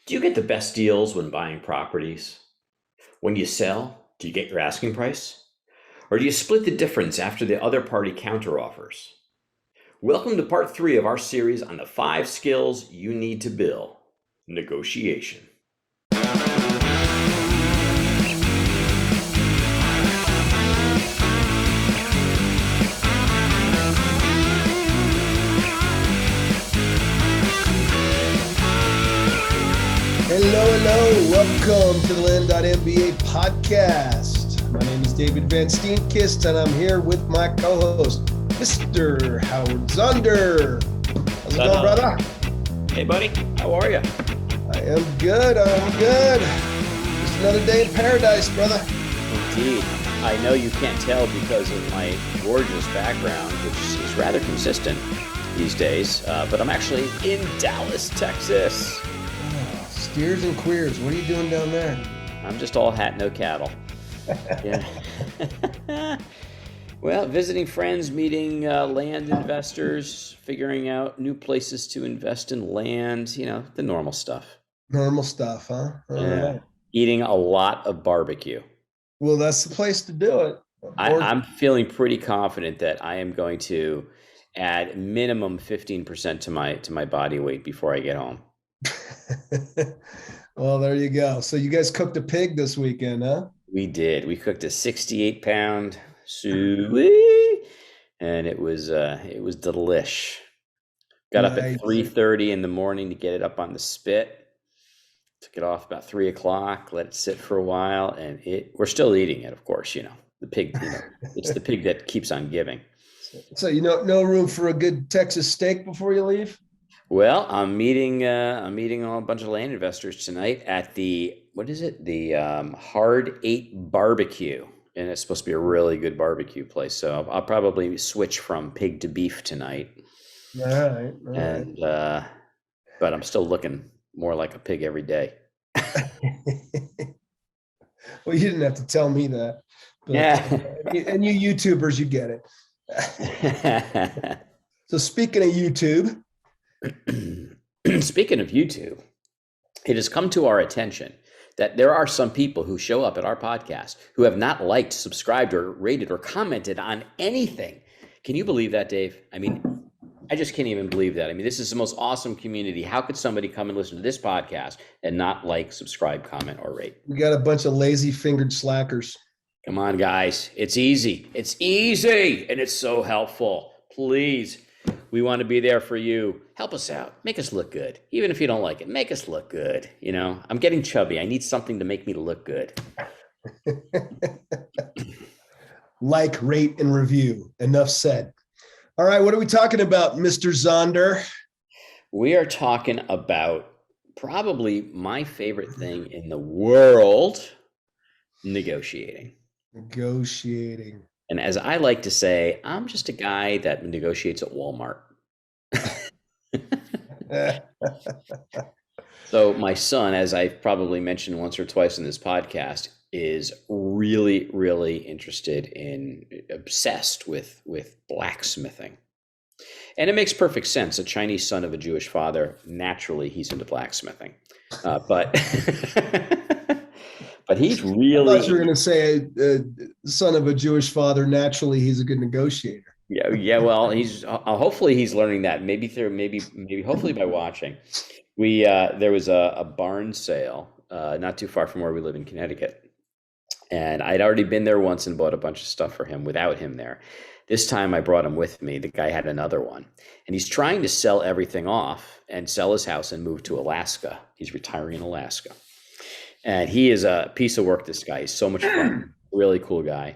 Do you get the best deals when buying properties? When you sell, do you get your asking price? Or do you split the difference after the other party counteroffers? Welcome to part 3 of our series on the 5 skills you need to build negotiation. Hello. Welcome to the Land.MBA podcast. My name is David Van Steenkist, and I'm here with my co-host, Mr. Howard Zunder. How's it going, brother? Hey, buddy. How are you? I am good. Just another day in paradise, brother. Indeed. I know you can't tell because of my gorgeous background, which is rather consistent these days, but I'm actually in Dallas, Texas. Steers and queers. What are you doing down there? I'm just all hat, no cattle. Yeah. Well, visiting friends, meeting land investors, figuring out new places to invest in land, the normal stuff. Normal stuff, huh? Right. Eating a lot of barbecue. Well, that's the place to do it. I'm feeling pretty confident that I am going to add minimum 15% to my body weight before I get home. Well, there you go. So you guys cooked a pig this weekend, huh? We did. We cooked a 68-pound suey, and it was delish. Got up at 3:30 in the morning to get it up on the spit. Took it off about 3 o'clock. Let it sit for a while, and we're still eating it, of course. The pig. It's the pig that keeps on giving. So no room for a good Texas steak before you leave? Well, I'm meeting a bunch of land investors tonight at the Hard 8 Barbecue, and it's supposed to be a really good barbecue place. So I'll probably switch from pig to beef tonight. All right. But I'm still looking more like a pig every day. Well, you didn't have to tell me that. But, yeah. And you YouTubers, you get it. So speaking of YouTube. Speaking of YouTube, it has come to our attention that there are some people who show up at our podcast who have not liked, subscribed, or rated, or commented on anything. Can you believe that, Dave? I mean, I just can't even believe that. I mean, this is the most awesome community. How could somebody come and listen to this podcast and not like, subscribe, comment, or rate? We got a bunch of lazy-fingered slackers. Come on, guys. It's easy. It's easy, and it's so helpful. Please. We want to be there for you. Help us out. Make us look good. Even if you don't like it, make us look good. I'm getting chubby. I need something to make me look good. Like, rate, and review. Enough said. All right, what are we talking about, Mr. Zonder? We are talking about probably my favorite thing in the world, negotiating. Negotiating. And as I like to say, I'm just a guy that negotiates at Walmart. So my son, as I've probably mentioned once or twice in this podcast, is really, really interested obsessed with blacksmithing. And it makes perfect sense. A Chinese son of a Jewish father, naturally, he's into blacksmithing. But he's really... I thought you were going to say, son of a Jewish father, naturally, he's a good negotiator. Yeah. Well, he's hopefully he's learning that. Hopefully by watching. There was a barn sale not too far from where we live in Connecticut, and I'd already been there once and bought a bunch of stuff for him without him there. This time I brought him with me. The guy had another one, and he's trying to sell everything off and sell his house and move to Alaska. He's retiring in Alaska. And he is a piece of work, this guy. He's so much fun, really cool guy.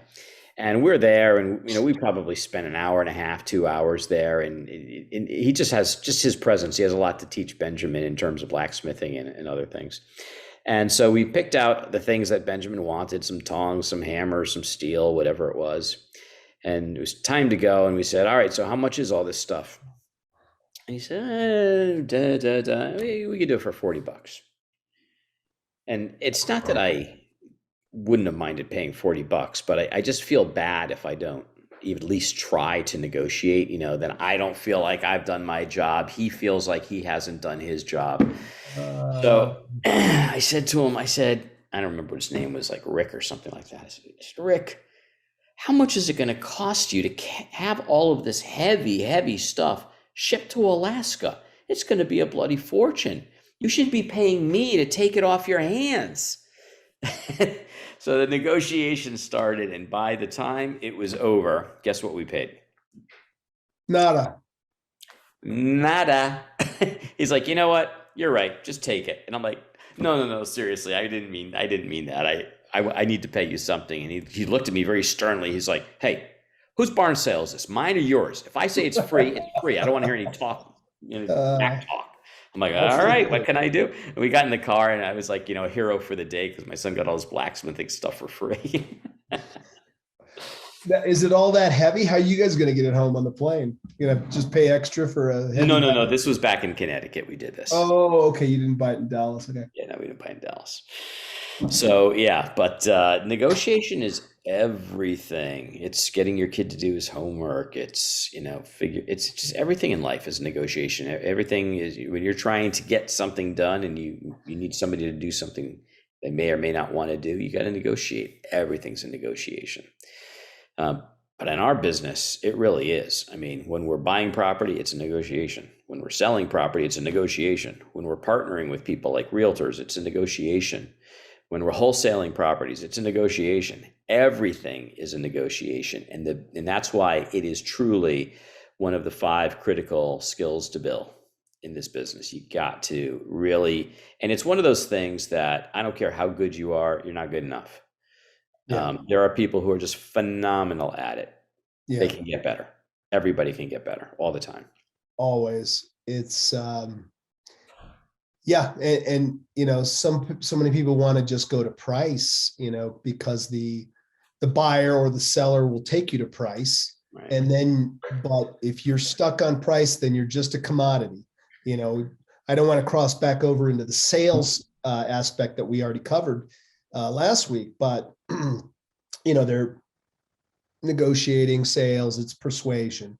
And we're there, and we probably spent an hour and a half, 2 hours there. And he just has his presence. He has a lot to teach Benjamin in terms of blacksmithing and other things. And so we picked out the things that Benjamin wanted: some tongs, some hammers, some steel, whatever it was. And it was time to go. And we said, "All right, so how much is all this stuff?" And he said, "We could do it for $40." And it's not that I wouldn't have minded paying $40, but I just feel bad if I don't at least try to negotiate, then I don't feel like I've done my job. He feels like he hasn't done his job. So I said to him, I don't remember what his name was, like Rick or something like that. I said, Rick, how much is it going to cost you to have all of this heavy, heavy stuff shipped to Alaska? It's going to be a bloody fortune. You should be paying me to take it off your hands. So the negotiation started, and by the time it was over, guess what we paid? Nada. Nada. He's like, you know what? You're right. Just take it. And I'm like, no, seriously. I didn't mean that. I need to pay you something. And he looked at me very sternly. He's like, hey, whose barn sale is this? Mine or yours? If I say it's free, it's free. I don't want to hear any talk, back talk. I'm like, all right, what can I do? And we got in the car, and I was like, a hero for the day because my son got all his blacksmithing stuff for free. Is it all that heavy? How are you guys going to get it home on the plane? You gonna just pay extra for a heavy No. This was back in Connecticut. We did this. Oh, okay. You didn't buy it in Dallas. Okay. Yeah, no, we didn't buy in Dallas. So yeah, but negotiation is everything. It's getting your kid to do his homework. It's it's just everything in life is negotiation. Everything is when you're trying to get something done and you need somebody to do something they may or may not want to do. You got to negotiate. Everything's a negotiation. But in our business, it really is. I mean, when we're buying property, it's a negotiation. When we're selling property, it's a negotiation. When we're partnering with people like realtors, it's a negotiation. When we're wholesaling properties, it's a negotiation. Everything is a negotiation. And that's why it is truly one of the 5 critical skills to build in this business. You got to really, and it's one of those things that I don't care how good you are, you're not good enough. Yeah. There are people who are just phenomenal at it. Yeah. They can get better. Everybody can get better all the time. Always. It's, so many people want to just go to price, because the buyer or the seller will take you to price. Right. But if you're stuck on price, then you're just a commodity. I don't want to cross back over into the sales aspect that we already covered last week, but they're negotiating sales. It's persuasion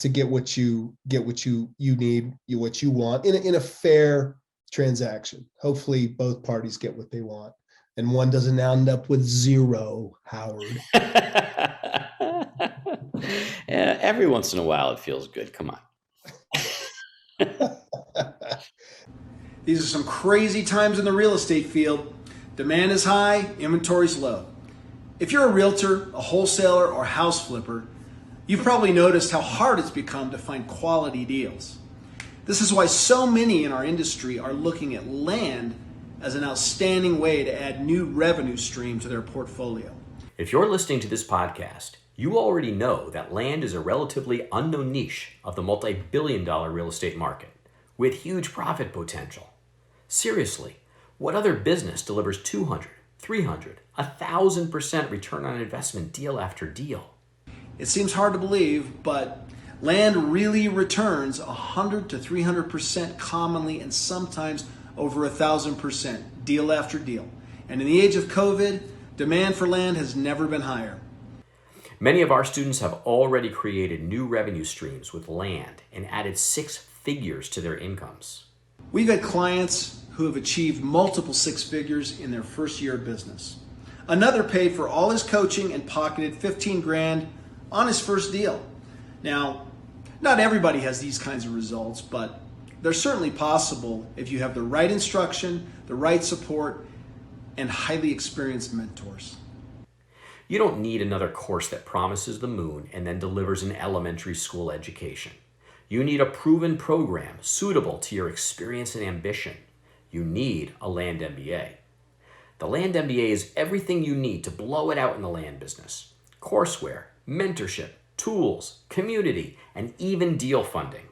to get what you need, what you want in a fair transaction. Hopefully both parties get what they want and one doesn't end up with zero, Howard. Yeah, every once in a while it feels good. Come on. These are some crazy times in the real estate field. Demand is high, inventory's low. If you're a realtor, a wholesaler, or house flipper, you've probably noticed how hard it's become to find quality deals. This is why so many in our industry are looking at land as an outstanding way to add new revenue stream to their portfolio. If you're listening to this podcast, you already know that land is a relatively unknown niche of the multi-billion-dollar real estate market with huge profit potential. Seriously, what other business delivers 200, 300, 1,000% return on investment deal after deal? It seems hard to believe, but land really returns 100 to 300% commonly, and sometimes over 1,000% deal after deal. And in the age of COVID, demand for land has never been higher. Many of our students have already created new revenue streams with land and added 6 figures to their incomes. We've had clients who have achieved multiple 6 figures in their first year of business. Another paid for all his coaching and pocketed 15 grand on his first deal. Now, not everybody has these kinds of results, but they're certainly possible if you have the right instruction, the right support, and highly experienced mentors. You don't need another course that promises the moon and then delivers an elementary school education. You need a proven program suitable to your experience and ambition. You need a Land MBA. The Land MBA is everything you need to blow it out in the land business. Courseware, mentorship, tools, community, and even deal funding.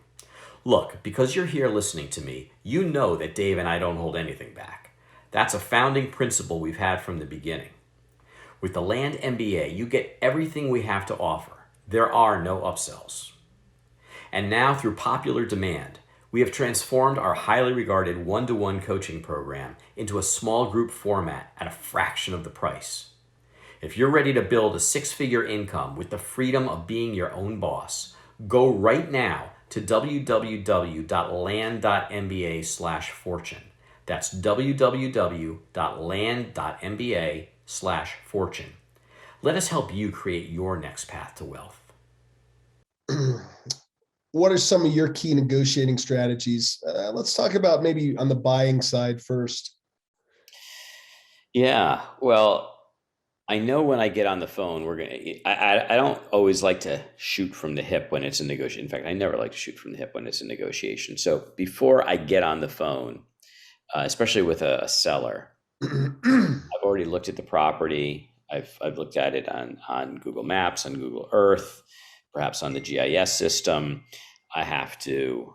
Look, because you're here listening to me, you know that Dave and I don't hold anything back. That's a founding principle we've had from the beginning. With the Land MBA, you get everything we have to offer. There are no upsells. And now, through popular demand, we have transformed our highly regarded one-to-one coaching program into a small group format at a fraction of the price. If you're ready to build a 6-figure income with the freedom of being your own boss, go right now to www.land.mba/fortune. That's www.land.mba/fortune. Let us help you create your next path to wealth. What are some of your key negotiating strategies? Let's talk about maybe on the buying side first. Yeah, well, I know when I get on the phone, I don't always like to shoot from the hip when it's a negotiation. In fact, I never like to shoot from the hip when it's a negotiation. So before I get on the phone, especially with a seller, I've already looked at the property. I've looked at it on Google Maps, on Google Earth, perhaps on the GIS system. I have to.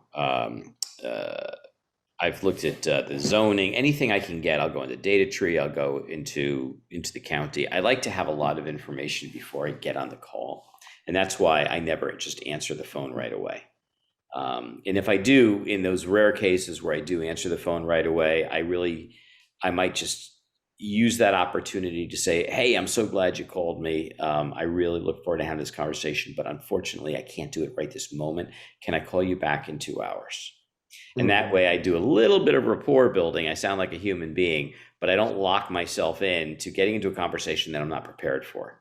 I've looked at the zoning. Anything I can get, I'll go into data tree. I'll go into the county. I like to have a lot of information before I get on the call, and that's why I never just answer the phone right away. And if I do, in those rare cases where I do answer the phone right away, I might just use that opportunity to say, hey, I'm so glad you called me. I really look forward to having this conversation, but unfortunately, I can't do it right this moment. Can I call you back in 2 hours? And that way I do a little bit of rapport building. I sound like a human being, but I don't lock myself into getting into a conversation that I'm not prepared for.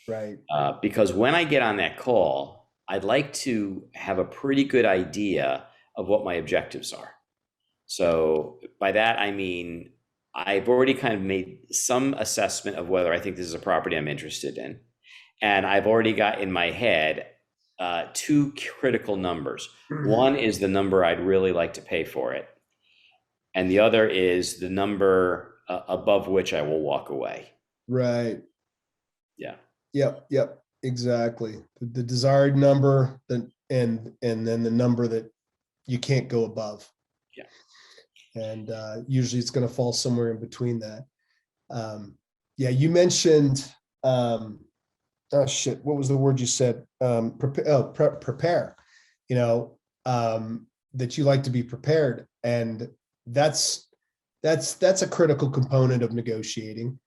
Right. Because when I get on that call, I'd like to have a pretty good idea of what my objectives are. So by that, I mean, I've already kind of made some assessment of whether I think this is a property I'm interested in. And I've already got in my head two critical numbers. One is the number I'd really like to pay for it. And the other is the number above which I will walk away. Right. Yeah. Yep. Exactly. The desired number, and then the number that you can't go above. Yeah. And usually it's going to fall somewhere in between that. Yeah, you mentioned, what was the word you said? Prepare, that you like to be prepared. And that's a critical component of negotiating.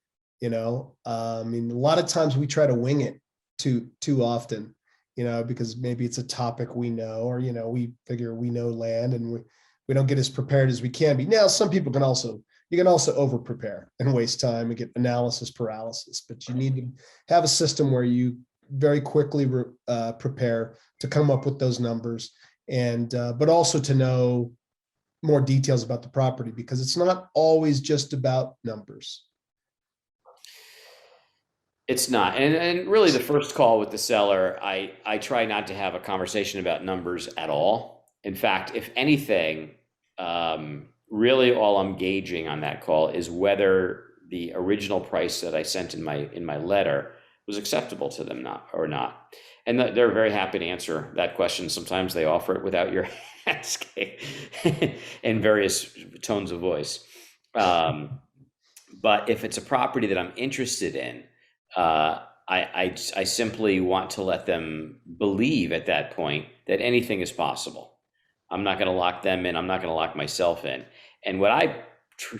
I mean, a lot of times we try to wing it too often, because maybe it's a topic we know, or, we figure we know land and we don't get as prepared as we can be. Now, some people you can also over prepare and waste time and get analysis paralysis, but you need to have a system where you very quickly prepare to come up with those numbers, and but also to know more details about the property, because it's not always just about numbers. It's not. And really the first call with the seller, I try not to have a conversation about numbers at all. In fact, if anything, really all I'm gauging on that call is whether the original price that I sent in my letter was acceptable to them or not. And they're very happy to answer that question. Sometimes they offer it without your asking in various tones of voice. But if it's a property that I'm interested in, I simply want to let them believe at that point that anything is possible. I'm not going to lock them in. I'm not going to lock myself in. And what I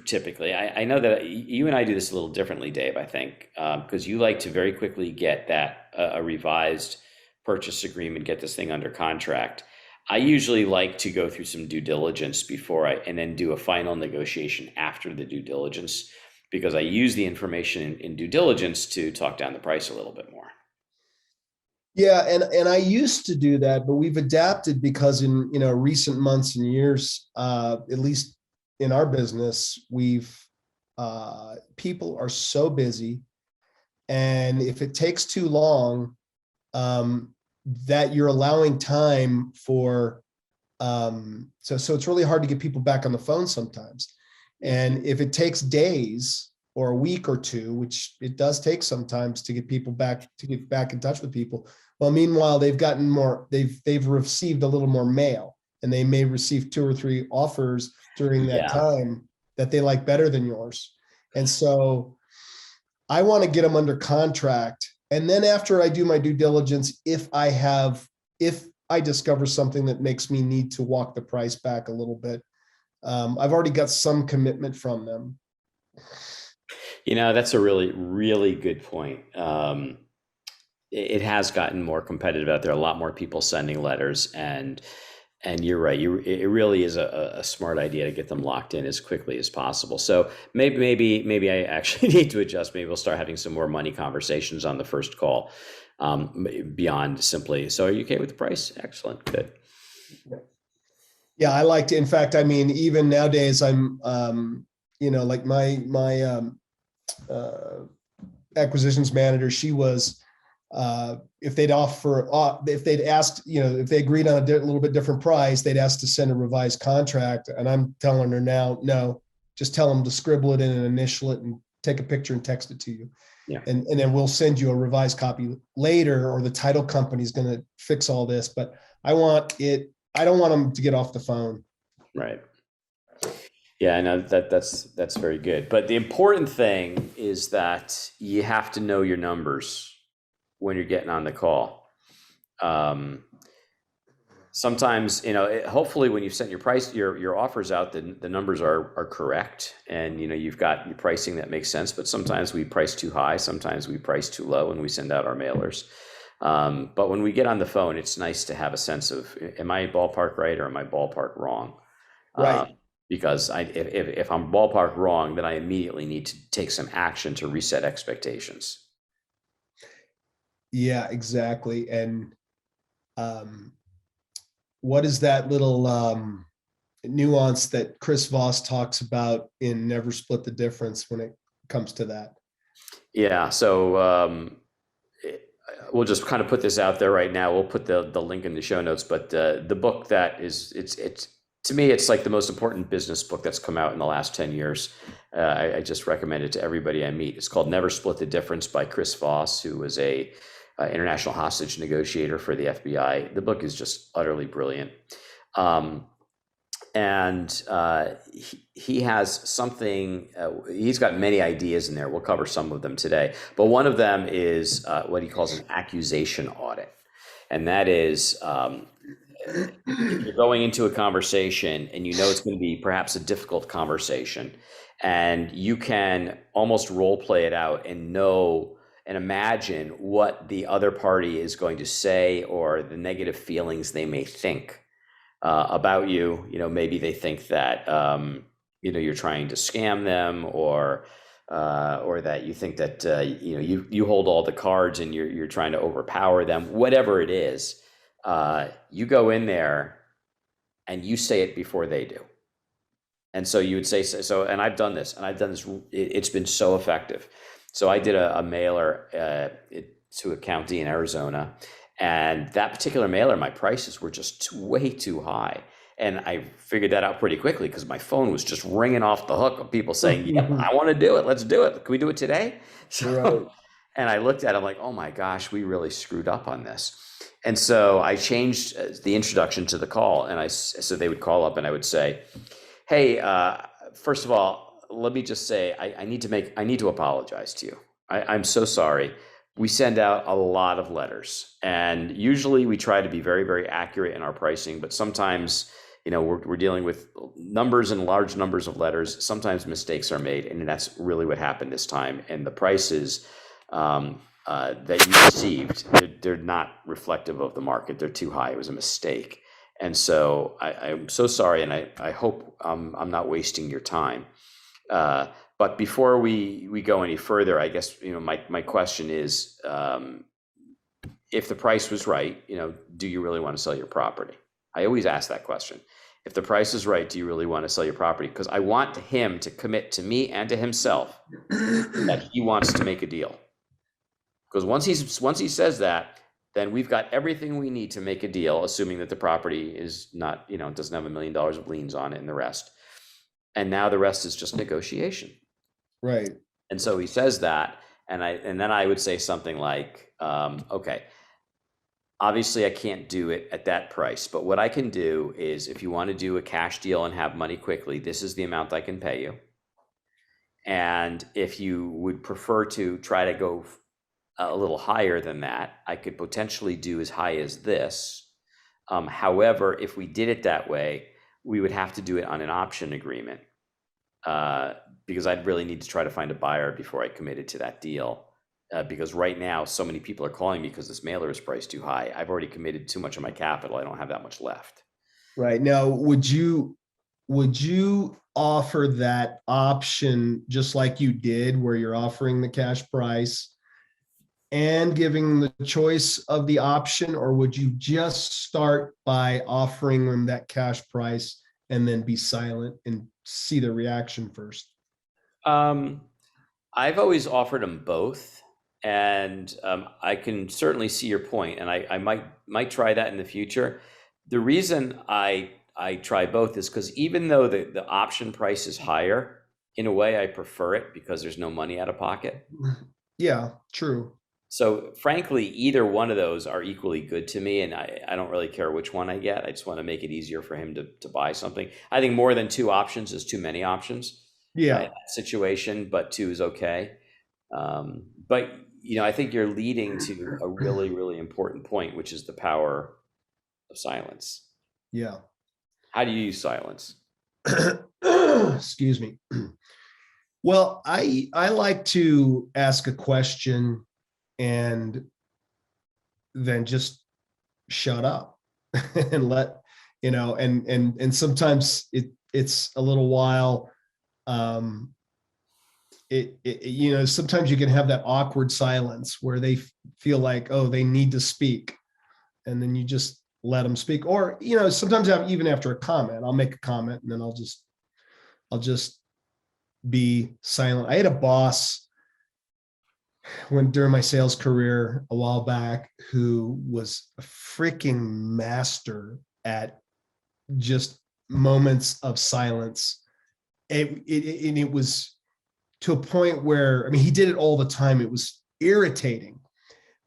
typically, I know that you and I do this a little differently, Dave, I think, because you like to very quickly get a revised purchase agreement, get this thing under contract. I usually like to go through some due diligence and then do a final negotiation after the due diligence, because I use the information in due diligence to talk down the price a little bit more. Yeah, and I used to do that, but we've adapted because in recent months and years, at least in our business, people are so busy, and if it takes too long, that you're allowing time for, so it's really hard to get people back on the phone sometimes. And if it takes days or a week or two, which it does take sometimes to get back in touch with people, well, meanwhile, they've received a little more mail, and they may receive 2 or 3 offers during that time that they like better than yours. And so I want to get them under contract. And then after I do my due diligence, if I discover something that makes me need to walk the price back a little bit, I've already got some commitment from them. That's a really, really good point. It has gotten more competitive out there. A lot more people sending letters, and And you're right. It really is a smart idea to get them locked in as quickly as possible. So maybe I actually need to adjust. Maybe we'll start having some more money conversations on the first call, beyond simply, so are you okay with the price? Excellent. Good. Yeah, I like to. In fact, I mean, even nowadays, I'm, like my acquisitions manager, she was, if they'd if they'd asked, if they agreed on a little bit different price, they'd ask to send a revised contract. And I'm telling her now, no, just tell them to scribble it in and initial it and take a picture and text it to you. Yeah. And then we'll send you a revised copy later, or the title company is going to fix all this. But I don't want them to get off the phone. Right. Yeah, I know that's very good. But the important thing is that you have to know your numbers when you're getting on the call. Sometimes, hopefully when you've sent your price, your offers out, the numbers are correct, and you've got your pricing that makes sense. But sometimes we price too high, sometimes we price too low, and we send out our mailers. But when we get on the phone, it's nice to have a sense of, am I ballpark right or am I ballpark wrong? Right. Because if I'm ballpark wrong, then I immediately need to take some action to reset expectations. Yeah, exactly. And what is that little nuance that Chris Voss talks about in Never Split the Difference when it comes to that? Yeah. So we'll just kind of put this out there right now. We'll put the link in the show notes. But the book that it's to me, it's like the most important business book that's come out in the last 10 years. I just recommend it to everybody I meet. It's called Never Split the Difference by Chris Voss, who was a international hostage negotiator for the FBI. The book is just utterly brilliant. And he has something, he's got many ideas in there. We'll cover some of them today. But one of them is what he calls an accusation audit. And that is, you're going into a conversation and it's going to be perhaps a difficult conversation, and you can almost role play it out and know and imagine what the other party is going to say, or the negative feelings they may think about you. Maybe they think that you're trying to scam them, or that you think that you hold all the cards and you're trying to overpower them. Whatever it is, you go in there and you say it before they do. And so you would say so. And I've done this, it's been so effective. So I did a mailer to a county in Arizona, and that particular mailer, my prices were just way too high. And I figured that out pretty quickly because my phone was just ringing off the hook of people saying, "Yep, I want to do it. Let's do it. Can we do it today?" So, right. And I looked at it, I'm like, oh my gosh, we really screwed up on this. And so I changed the introduction to the call, and so they would call up and I would say, "Hey, first of all, let me just say, I need to apologize to you. I'm so sorry. We send out a lot of letters, and usually we try to be very, very accurate in our pricing, but sometimes, we're dealing with numbers and large numbers of letters. Sometimes mistakes are made, and that's really what happened this time. And the prices that you received, they're not reflective of the market. They're too high. It was a mistake. And so I'm so sorry, and I hope I'm not wasting your time. But before we go any further, I guess, my question is, if the price was right, do you really want to sell your property? I always ask that question. If the price is right, do you really want to sell your property? Because I want him to commit to me and to himself that he wants to make a deal. Because once he says that, then we've got everything we need to make a deal, assuming that the property is not, doesn't have $1 million of liens on it and the rest. And now the rest is just negotiation. Right. And so he says that, and then I would say something like, okay, obviously I can't do it at that price, but what I can do is, if you want to do a cash deal and have money quickly, this is the amount I can pay you. And if you would prefer to try to go a little higher than that, I could potentially do as high as this. However, if we did it that way, we would have to do it on an option agreement, because I'd really need to try to find a buyer before I committed to that deal. Because right now, so many people are calling me because this mailer is priced too high. I've already committed too much of my capital. I don't have that much left. Right. Now, would you offer that option just like you did, where you're offering the cash price and giving the choice of the option, or would you just start by offering them that cash price and then be silent and see the reaction first? Um, I've always offered them both, and I can certainly see your point, and I might try that in the future. The reason I try both is because even though the option price is higher, in a way I prefer it because there's no money out of pocket. Yeah, true. So frankly, either one of those are equally good to me, and I don't really care which one I get. I just want to make it easier for him to buy something. I think more than two options is too many options in Yeah. that situation, but two is okay. But I think you're leading to a really, really important point, which is the power of silence. Yeah. How do you use silence? Excuse me. Well, I like to ask a question and then just shut up and let and sometimes it's a little while. Sometimes you can have that awkward silence where they feel like, oh, they need to speak, and then you just let them speak. Or sometimes even after a comment, I'll make a comment and then I'll just be silent. I had a boss when during my sales career a while back who was a freaking master at just moments of silence. It was to a point where, I mean, he did it all the time. It was irritating,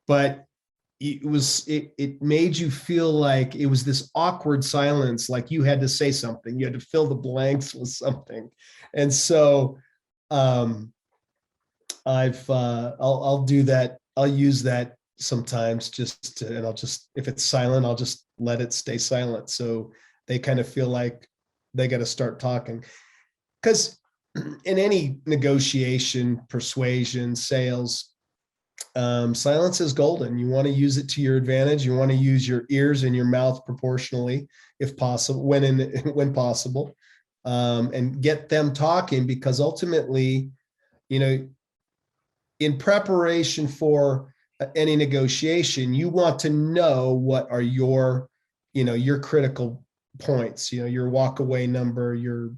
but it made you feel like it was this awkward silence, like you had to say something, you had to fill the blanks with something. And so I'll do that. I'll use that sometimes and I'll just, if it's silent, I'll just let it stay silent. So they kind of feel like they got to start talking. Because in any negotiation, persuasion, sales, silence is golden. You want to use it to your advantage. You want to use your ears and your mouth proportionally, if possible, when possible, and get them talking, because ultimately, in preparation for any negotiation, you want to know what are your critical points, your walk away number, your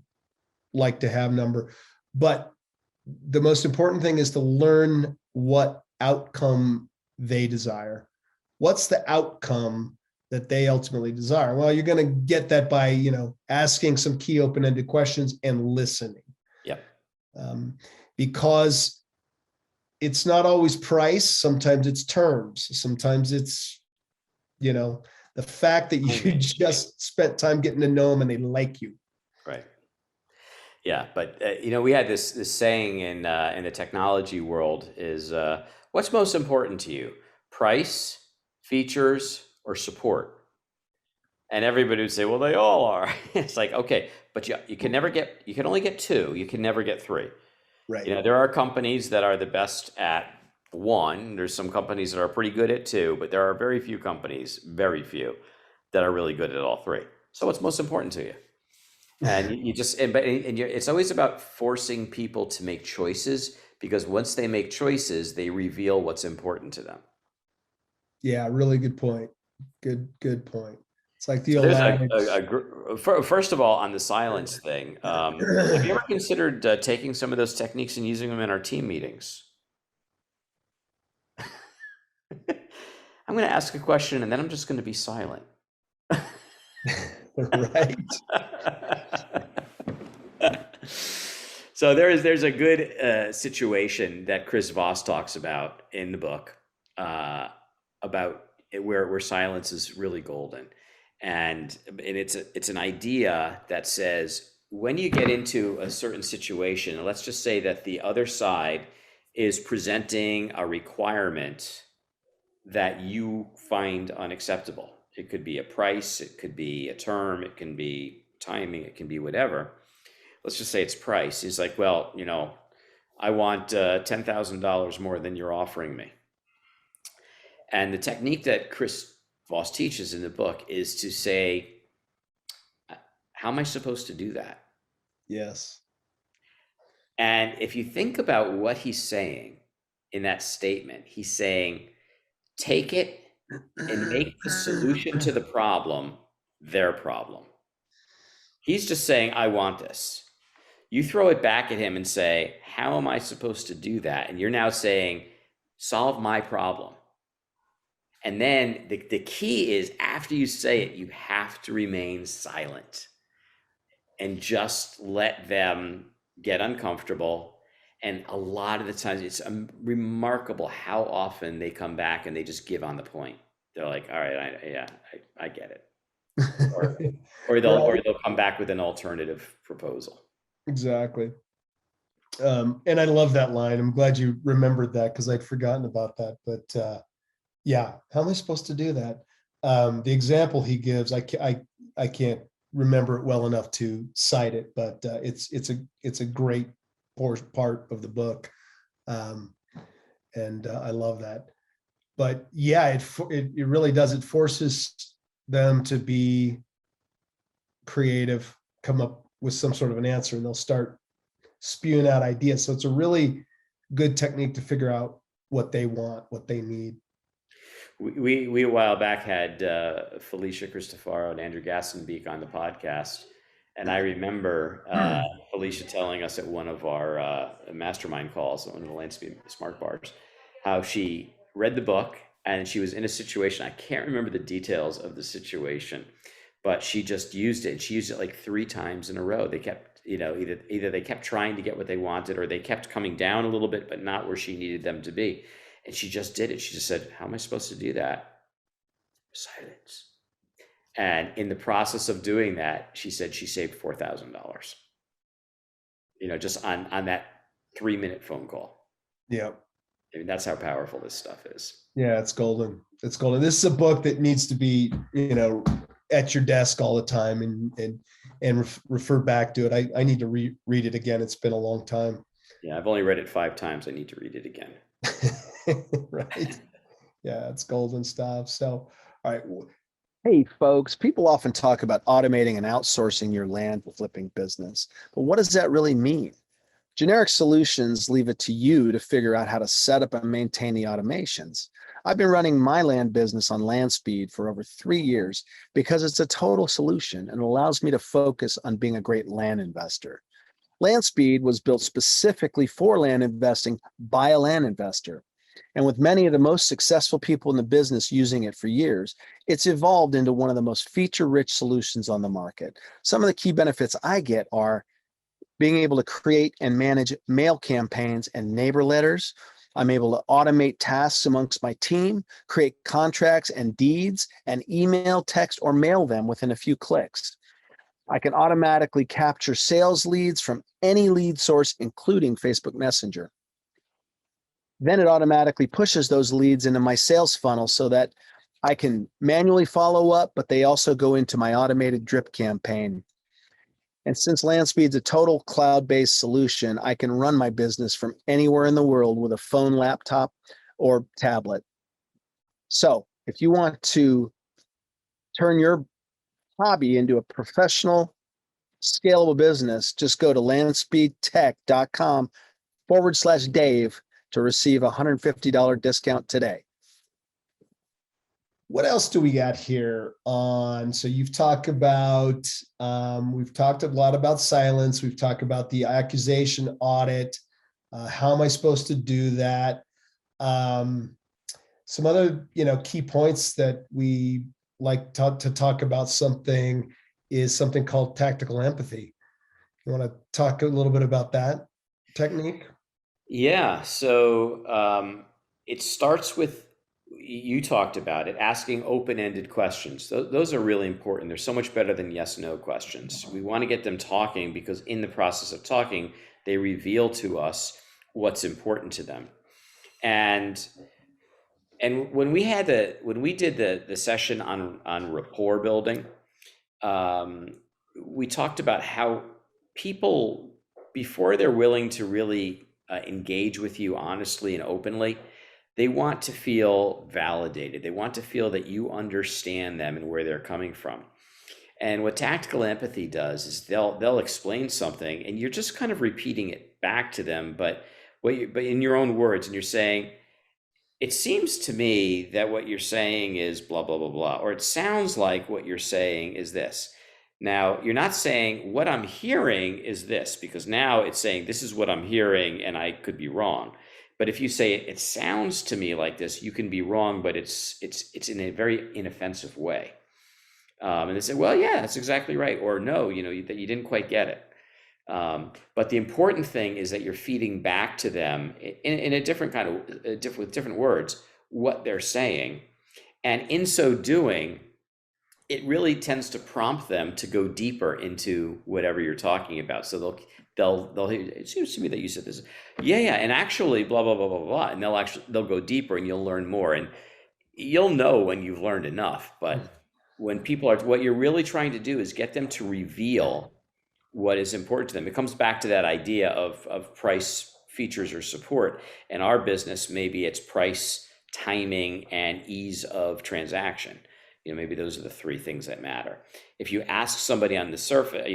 like to have number. But the most important thing is to learn what outcome they desire. What's the outcome that they ultimately desire? Well, you're going to get that by, asking some key open-ended questions and listening. Yep. Because it's not always price. Sometimes it's terms. Sometimes it's, the fact that you just spent time getting to know them and they like you. Right. Yeah, but we had this saying in the technology world is what's most important to you, price, features, or support? And everybody would say, well, they all are. It's like, okay, but you can only get two. You can never get three. Right. There are companies that are the best at one. There's some companies that are pretty good at two, but there are very few companies, that are really good at all three. So what's most important to you? And it's always about forcing people to make choices, because once they make choices, they reveal what's important to them. Yeah, really good point. Good point. It's like the So old there's first of all, on the silence thing, have you ever considered taking some of those techniques and using them in our team meetings? I'm going to ask a question and then I'm just going to be silent. Right. So there's a good situation that Chris Voss talks about in the book about where silence is really golden, and it's an idea that says when you get into a certain situation, and let's just say that the other side is presenting a requirement that you find unacceptable. It could be a price, it could be a term, it can be timing, it can be whatever. Let's just say it's price. He's like, well, I want $10,000 more than you're offering me. And the technique that Chris Voss teaches in the book is to say, how am I supposed to do that? Yes. And if you think about what he's saying in that statement, he's saying, take it and make the solution to the problem their problem. He's just saying, I want this. You throw it back at him and say, how am I supposed to do that? And you're now saying, solve my problem. And then the key is, after you say it, you have to remain silent and just let them get uncomfortable. And a lot of the times, it's remarkable how often they come back and they just give on the point. They're like, all right, I get it. Or they'll come back with an alternative proposal. Exactly. And I love that line. I'm glad you remembered that, because I'd forgotten about that. But yeah, how am I supposed to do that? The example he gives, I can't remember it well enough to cite it, but it's a great part of the book, and I love that. But yeah, it really does. It forces them to be creative, come up with some sort of an answer, and they'll start spewing out ideas. So it's a really good technique to figure out what they want, what they need. We a while back had Felicia Cristofaro and Andrew Gassenbeek on the podcast, and I remember Felicia telling us at one of our mastermind calls, one of the Landspeed Smart Bars, how she read the book and she was in a situation. I can't remember the details of the situation, but she just used it. She used it like 3 times in a row. They kept, either they kept trying to get what they wanted, or they kept coming down a little bit, but not where she needed them to be. And she just did it. She just said, how am I supposed to do that? Silence. And in the process of doing that, she said she saved $4,000, just on that 3-minute phone call. Yeah. I mean, that's how powerful this stuff is. Yeah, it's golden. It's golden. This is a book that needs to be, at your desk all the time, and refer back to it. I need to read it again. It's been a long time. Yeah, I've only read it 5 times. I need to read it again. Right. Yeah, it's golden stuff. So, all right. Hey, folks, people often talk about automating and outsourcing your land flipping business, but what does that really mean? Generic solutions leave it to you to figure out how to set up and maintain the automations. I've been running my land business on Landspeed for over 3 years because it's a total solution and allows me to focus on being a great land investor. Landspeed was built specifically for land investing by a land investor. And with many of the most successful people in the business using it for years, it's evolved into one of the most feature-rich solutions on the market. Some of the key benefits I get are being able to create and manage mail campaigns and neighbor letters. I'm able to automate tasks amongst my team, create contracts and deeds, and email, text, or mail them within a few clicks. I can automatically capture sales leads from any lead source, including Facebook Messenger. Then it automatically pushes those leads into my sales funnel so that I can manually follow up, but they also go into my automated drip campaign. And since Landspeed's a total cloud-based solution, I can run my business from anywhere in the world with a phone, laptop, or tablet. So if you want to turn your hobby into a professional, scalable business, just go to landspeedtech.com/Dave to receive a $150 discount today. What else do we got here on? So you've talked about, we've talked a lot about silence. We've talked about the accusation audit. How am I supposed to do that? Some other, key points that we like to talk about is something called tactical empathy. You want to talk a little bit about that technique? Yeah. So it starts with, you talked about it, asking open-ended questions. Those are really important. They're so much better than yes/no questions. We want to get them talking, because in the process of talking, they reveal to us what's important to them. And when we did the session on rapport building, we talked about how people, before they're willing to really engage with you honestly and openly, they want to feel validated. They want to feel that you understand them and where they're coming from. And what tactical empathy does is they'll explain something and you're just kind of repeating it back to them, but but in your own words, and you're saying, it seems to me that what you're saying is blah, blah, blah, blah, or it sounds like what you're saying is this. Now, you're not saying what I'm hearing is this, because now it's saying this is what I'm hearing and I could be wrong. But if you say it sounds to me like this, you can be wrong, but it's in a very inoffensive way. And they say, well, yeah, that's exactly right. Or no, that you didn't quite get it. But the important thing is that you're feeding back to them in a different kind of, with different words, what they're saying. And in so doing, it really tends to prompt them to go deeper into whatever you're talking about. So they'll hear, it seems to me that you said this. Yeah, and actually blah, blah, blah, blah, blah. And they'll go deeper and you'll learn more. And you'll know when you've learned enough. But when what you're really trying to do is get them to reveal what is important to them. It comes back to that idea of price, features, or support. In our business, maybe it's price, timing, and ease of transaction. Maybe those are the three things that matter. If you ask somebody on the surface,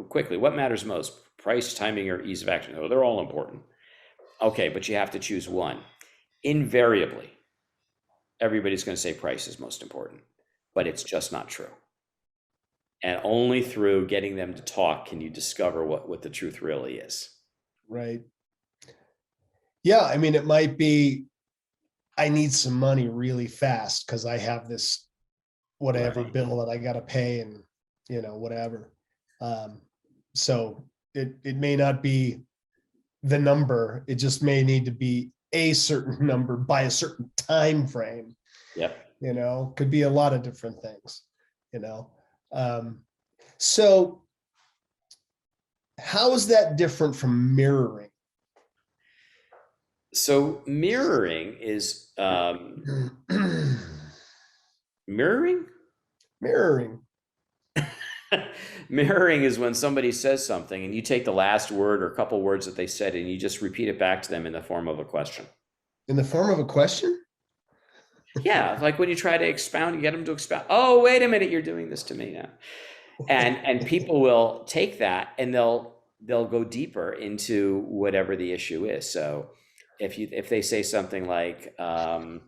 quickly, what matters most? Price, timing, or ease of action? Oh, they're all important. Okay, but you have to choose one. Invariably, everybody's going to say price is most important, but it's just not true. And only through getting them to talk can you discover what the truth really is. Right. Yeah. I mean, it might be, I need some money really fast because I have this whatever bill that I got to pay and, whatever. So it may not be the number. It just may need to be a certain number by a certain time frame. Yep. Could be a lot of different things, so how is that different from mirroring? So mirroring is mirroring? Mirroring. Mirroring is when somebody says something and you take the last word or a couple words that they said and you just repeat it back to them in the form of a question. In the form of a question? Yeah, like when you try to expound, you get them to expound. Oh, wait a minute, you're doing this to me now. And people will take that and they'll go deeper into whatever the issue is. So if they say something like, well,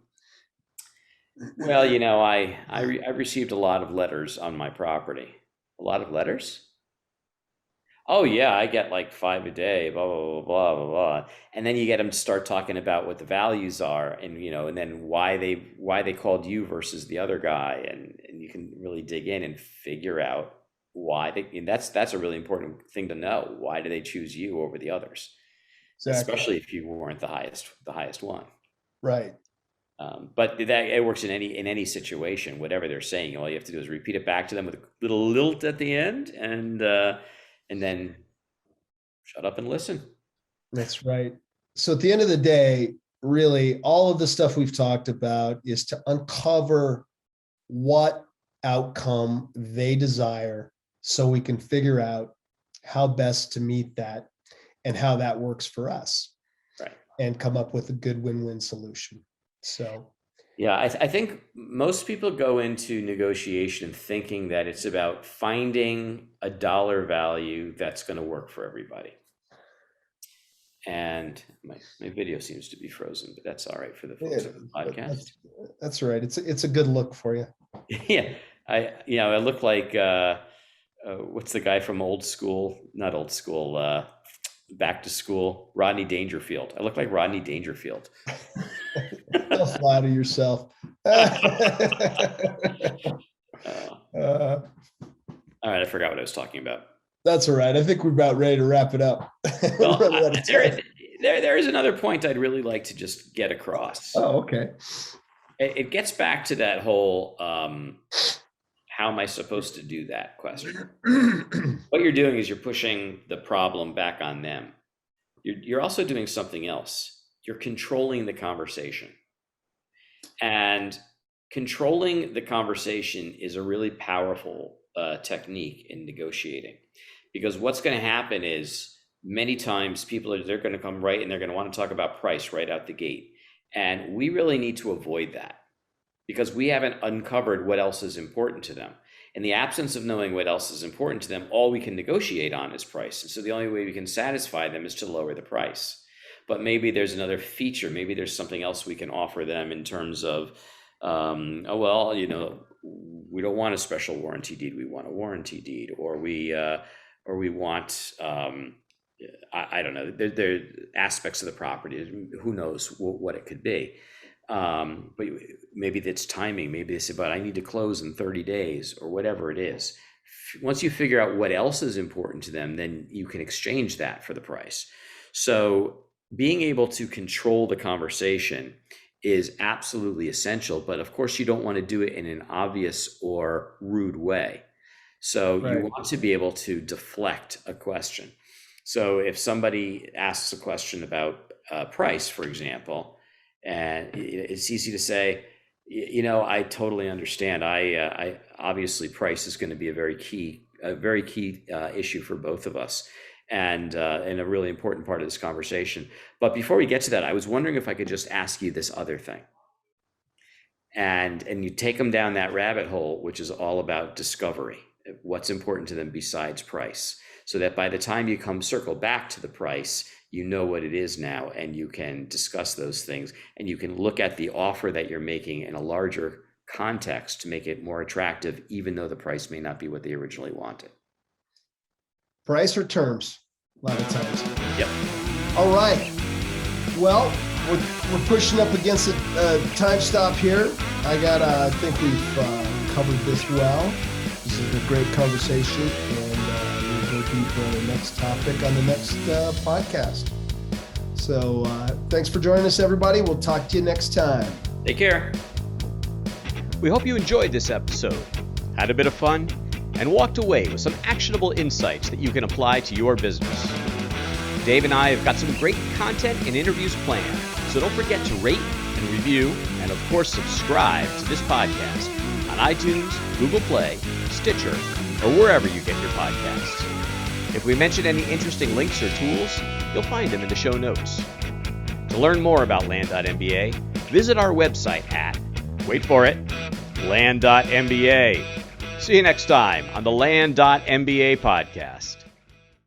I received a lot of letters on my property. A lot of letters? Oh yeah, I get like 5 a day, blah, blah, blah, blah, blah, blah. And then you get them to start talking about what the values are and, and then why they called you versus the other guy. And you can really dig in and figure out why that's a really important thing to know. Why do they choose you over the others? Exactly. Especially if you weren't the highest one. Right. But that it works in any situation, whatever they're saying. All you have to do is repeat it back to them with a little lilt at the end, and then shut up and listen. That's right. So at the end of the day, really, all of the stuff we've talked about is to uncover what outcome they desire so we can figure out how best to meet that and how that works for us. Right. And come up with a good win-win solution. So, yeah, I think most people go into negotiation thinking that it's about finding a dollar value that's going to work for everybody. And my video seems to be frozen, but that's all right for the folks on the podcast. That's right. It's a good look for you. Yeah, I look like what's the guy from old school? Not old school. Back to school, Rodney Dangerfield. I look like Rodney Dangerfield. Don't flatter yourself. All right, I forgot what I was talking about. That's all right. I think we're about ready to wrap it up. Well, there is another point I'd really like to just get across. Oh, okay. It gets back to that whole how am I supposed to do that question? What you're doing is you're pushing the problem back on them. You're also doing something else. You're controlling the conversation. And controlling the conversation is a really powerful technique in negotiating, because what's going to happen is many times they're going to come right and they're going to want to talk about price right out the gate. And we really need to avoid that, because we haven't uncovered what else is important to them. In the absence of knowing what else is important to them, all we can negotiate on is price. And so the only way we can satisfy them is to lower the price. But maybe there's another feature. Maybe there's something else we can offer them in terms of, oh, well, we don't want a special warranty deed. We want a warranty deed, or we want, I don't know. There are aspects of the property. Who knows what it could be. But maybe it's timing. Maybe they say, but I need to close in 30 days or whatever it is. Once you figure out what else is important to them, then you can exchange that for the price. So being able to control the conversation is absolutely essential. But of course, you don't want to do it in an obvious or rude way. So you want to be able to deflect a question. So if somebody asks a question about price, for example, and it's easy to say, I totally understand. I obviously price is going to be a very key issue for both of us, and a really important part of this conversation. But before we get to that, I was wondering if I could just ask you this other thing. And you take them down that rabbit hole, which is all about discovery. What's important to them besides price, so that by the time you circle back to the price, you know what it is now, and you can discuss those things, and you can look at the offer that you're making in a larger context to make it more attractive, even though the price may not be what they originally wanted. Price or terms, a lot of times. Yep. All right. Well, we're pushing up against a time stop here. I think we've covered this well. This is a great conversation, and we'll go deeper on the next topic on the next podcast. So thanks for joining us, everybody. We'll talk to you next time. Take care. We hope you enjoyed this episode, had a bit of fun, and walked away with some actionable insights that you can apply to your business. Dave and I have got some great content and interviews planned, so don't forget to rate and review, and of course subscribe to this podcast on iTunes, Google Play, Stitcher, or wherever you get your podcasts. If we mention any interesting links or tools, you'll find them in the show notes. To learn more about Land.MBA, visit our website at, wait for it, Land.MBA. See you next time on the Land.MBA podcast.